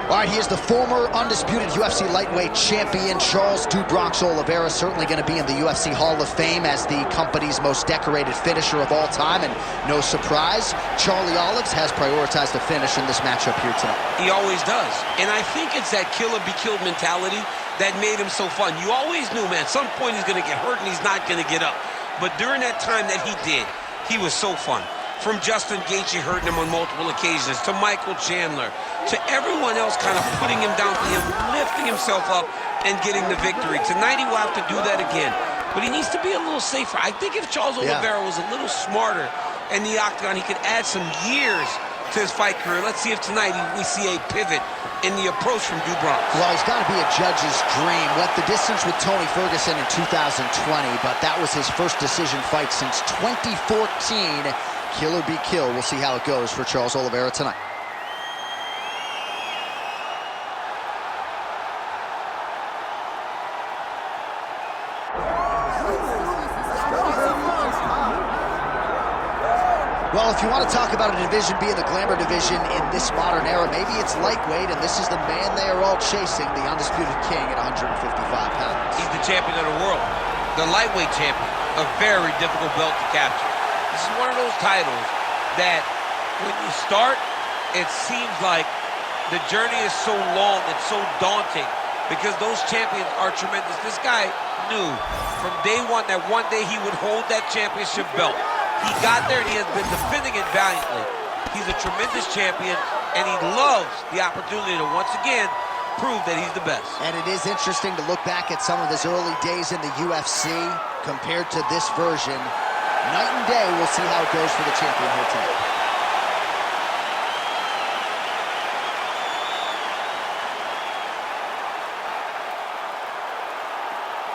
All right, he is the former undisputed UFC lightweight champion, Charles "Du Bronx" Oliveira, certainly going to be in the UFC Hall of Fame as the company's most decorated finisher of all time, and no surprise, Charlie Olives has prioritized the finish in this matchup here tonight. He always does, and I think it's that kill-or-be-killed mentality that made him so fun. You always knew, man, at some point he's going to get hurt and he's not going to get up. But during that time that he did, he was so fun. From Justin Gaethje hurting him on multiple occasions, to Michael Chandler, to everyone else kind of putting him down, to him lifting himself up and getting the victory. Tonight he will have to do that again, but he needs to be a little safer. I think if Charles Oliveira was a little smarter in the octagon, he could add some years to his fight career. Let's see if tonight we see a pivot in the approach from Du Bronx. Well, he's got to be a judge's dream. Went the distance with Tony Ferguson in 2020, but that was his first decision fight since 2014. Kill or be killed. We'll see how it goes for Charles Oliveira tonight. Well, if you want to talk about a division being the glamour division in this modern era, maybe it's lightweight, and this is the man they are all chasing, the undisputed king at 155 pounds. He's the champion of the world, the lightweight champion, a very difficult belt to capture. This is one of those titles that when you start, it seems like the journey is so long and so daunting because those champions are tremendous. This guy knew from day one that one day he would hold that championship belt. He got there and he has been defending it valiantly. He's a tremendous champion and he loves the opportunity to once again prove that he's the best. And it is interesting to look back at some of his early days in the UFC compared to this version. Night and day. We'll see how it goes for the champion here tonight.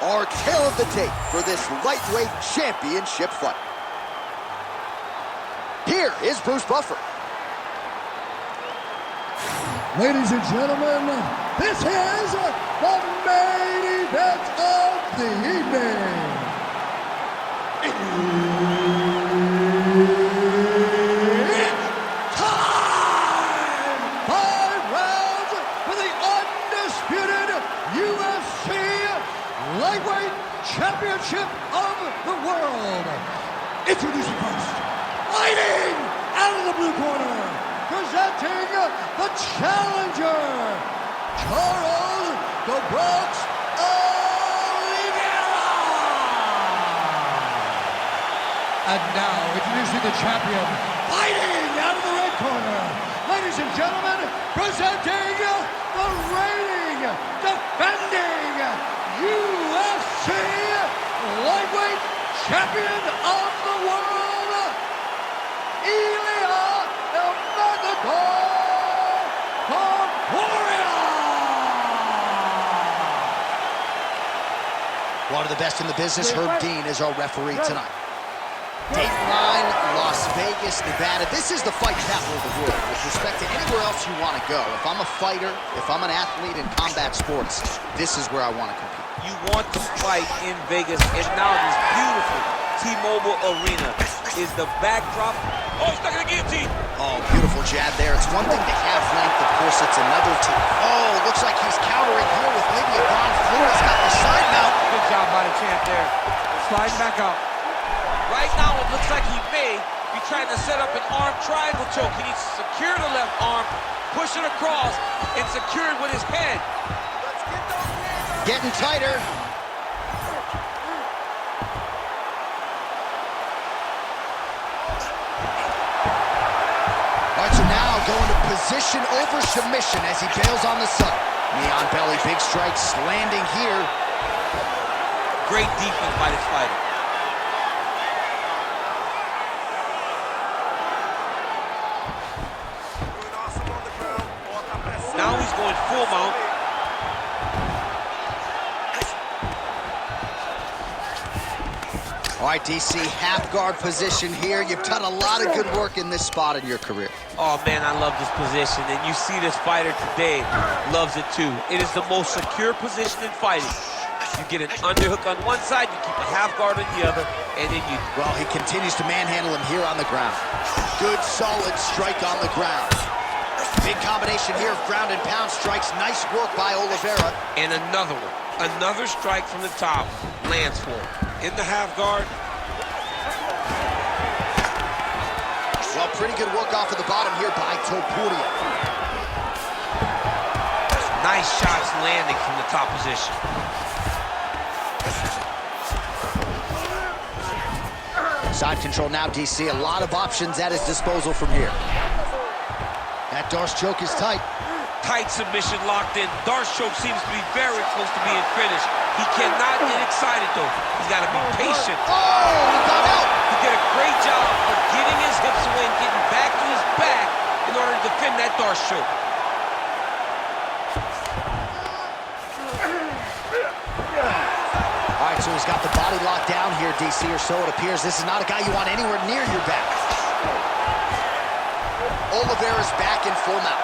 Our tale of the tape for this lightweight championship fight. Here is Bruce Buffer. Ladies and gentlemen, this is the main event of the evening. It's time! 5 rounds for the undisputed UFC Lightweight Championship of the World. Introducing first, fighting out of the blue corner, presenting the challenger, Charles "Du Bronx" Oliveira. And now, introducing the champion, fighting out of the red corner, ladies and gentlemen, presenting the reigning, defending UFC Lightweight Champion of the World, Ilia Topuria. One of the best in the business, Herb Dean, is our referee tonight. Dateline, Las Vegas, Nevada. This is the fight capital of the world with respect to anywhere else you want to go. If I'm a fighter, if I'm an athlete in combat sports, this is where I want to compete. You want to fight in Vegas, and now this beautiful T-Mobile Arena is the backdrop. Oh, he's not going to guillotine. Oh, beautiful jab there. It's one thing to have length, of course, it's another to... Oh, looks like he's countering here with maybe a Von Fleur. He's got the side mount. Good job by the champ there. Sliding back up. Right now, it looks like he may be trying to set up an arm triangle choke. He needs to secure the left arm, push it across, and secure it with his head. Getting tighter. All right, so now going to position over submission as he bails on the sub. Knee on belly, big strikes landing here. Great defense by this fighter. Now he's going full mount. All right, DC, half guard position here. You've done a lot of good work in this spot in your career. Oh, man, I love this position, and you see this fighter today loves it, too. It is the most secure position in fighting. You get an underhook on one side, you keep a half guard on the other, and then you... Well, he continues to manhandle him here on the ground. Good, solid strike on the ground. Big combination here of ground and pound strikes. Nice work by Oliveira. And another one. Another strike from the top lands for him. In the half guard. Well, pretty good work off of the bottom here by Topuria. Nice shots landing from the top position. Side control now, DC. A lot of options at his disposal from here. That Darce choke is tight. Tight submission locked in. Darce choke seems to be very close to being finished. He cannot get excited, though. He's got to be patient. Oh, he got out. He did a great job of getting his hips away and getting back to his back in order to defend that Darce choke. All right, so he's got the body locked down here, DC, or so it appears. This is not a guy you want anywhere near your back. Oliveira's back in full mount.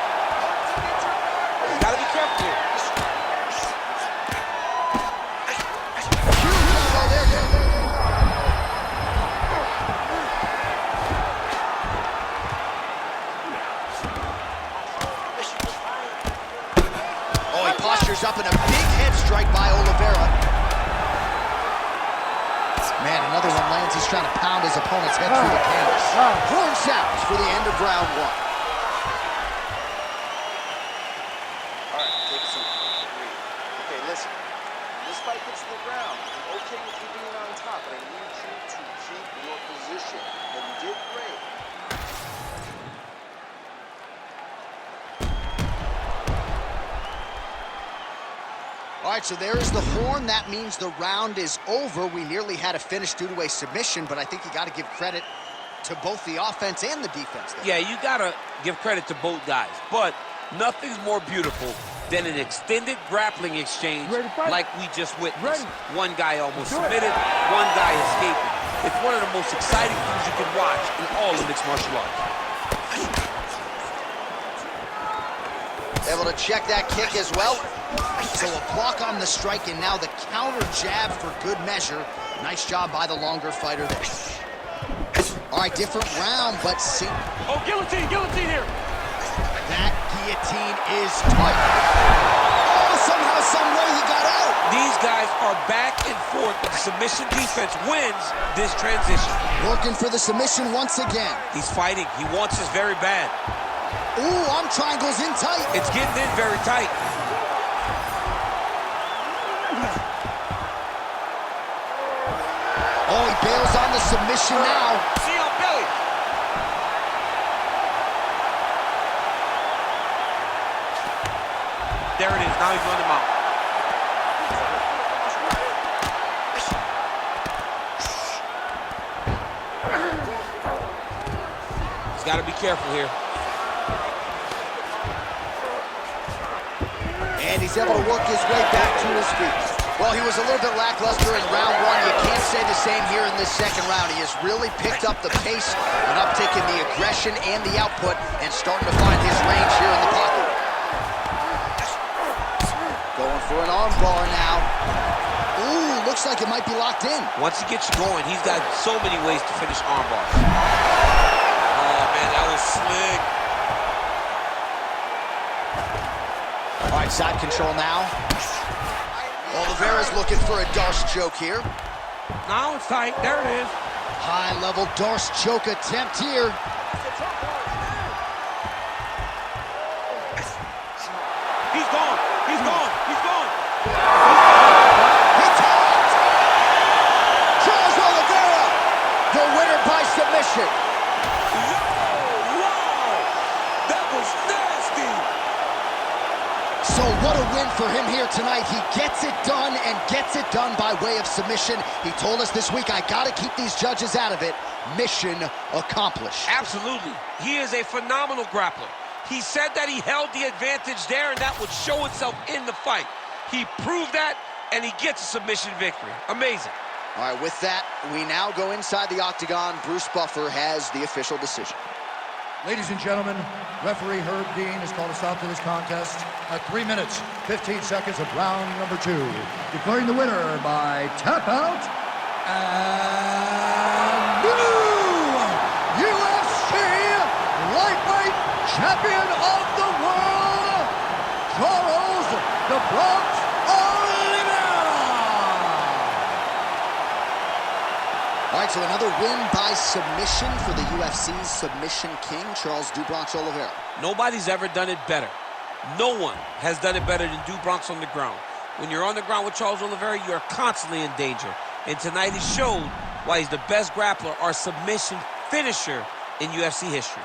He's got to be careful here. Oh, he postures up in a big head strike by Oliveira. Man, another one lands. He's trying to pound his opponent's head through the canvas. Horn sounds for the end of round one. All right, take a seat. Agreed. Okay, listen. This fight gets to the ground. I'm okay with you being on top, but I need you to keep your position. And you did great. All right, so there is the horn. That means the round is over. We nearly had a finish due to a submission, but I think you got to give credit to both the offense and the defense there. Yeah, you got to give credit to both guys, but nothing's more beautiful than an extended grappling exchange like we just witnessed. One guy almost submitted, one guy escaping. It's one of the most exciting things you can watch in all of mixed martial arts. Able to check that kick as well. So a block on the strike, and now the counter jab for good measure. Nice job by the longer fighter there. All right, different round, but see. Oh, guillotine here. That guillotine is tight. Oh, somehow, some way he got out. These guys are back and forth, but the submission defense wins this transition. Working for the submission once again. He's fighting. He wants this very bad. Ooh, arm triangles in tight. It's getting in very tight. Oh, he bails on the submission now. See on belly. There it is. Now he's on the mount. He's got to be careful here. And he's able to work his way back to his feet. Well, he was a little bit lackluster in round one. You can't say the same here in this second round. He has really picked up the pace, an uptick in the aggression and the output, and starting to find his range here in the pocket. Going for an arm bar now. Ooh, looks like it might be locked in. Once he gets you going, he's got so many ways to finish arm bars. Oh, man, that was slick. All right, side control now. Oliveira's looking for a Darce choke here. Now it's tight. There it is. High-level Darce choke attempt here. He's gone. He's gone. He's gone. He tapped! Charles Oliveira, the winner by submission. Wow! That was nasty. So what a win for him here tonight. He gets it done and gets it done by way of submission. He told us this week, I gotta keep these judges out of it. Mission accomplished. Absolutely. He is a phenomenal grappler. He said that he held the advantage there and that would show itself in the fight. He proved that and he gets a submission victory. Amazing. All right, with that, we now go inside the octagon. Bruce Buffer has the official decision. Ladies and gentlemen, referee Herb Dean has called a stop to this contest at 3 minutes, 15 seconds of round number 2. Declaring the winner by tap out and new UFC lightweight champion of the right, so another win by submission for the UFC's submission king, Charles "Do Bronx" Oliveira. Nobody's ever done it better. No one has done it better than "Do Bronx" on the ground. When you're on the ground with Charles Oliveira, you're constantly in danger. And tonight he showed why he's the best grappler or submission finisher in UFC history.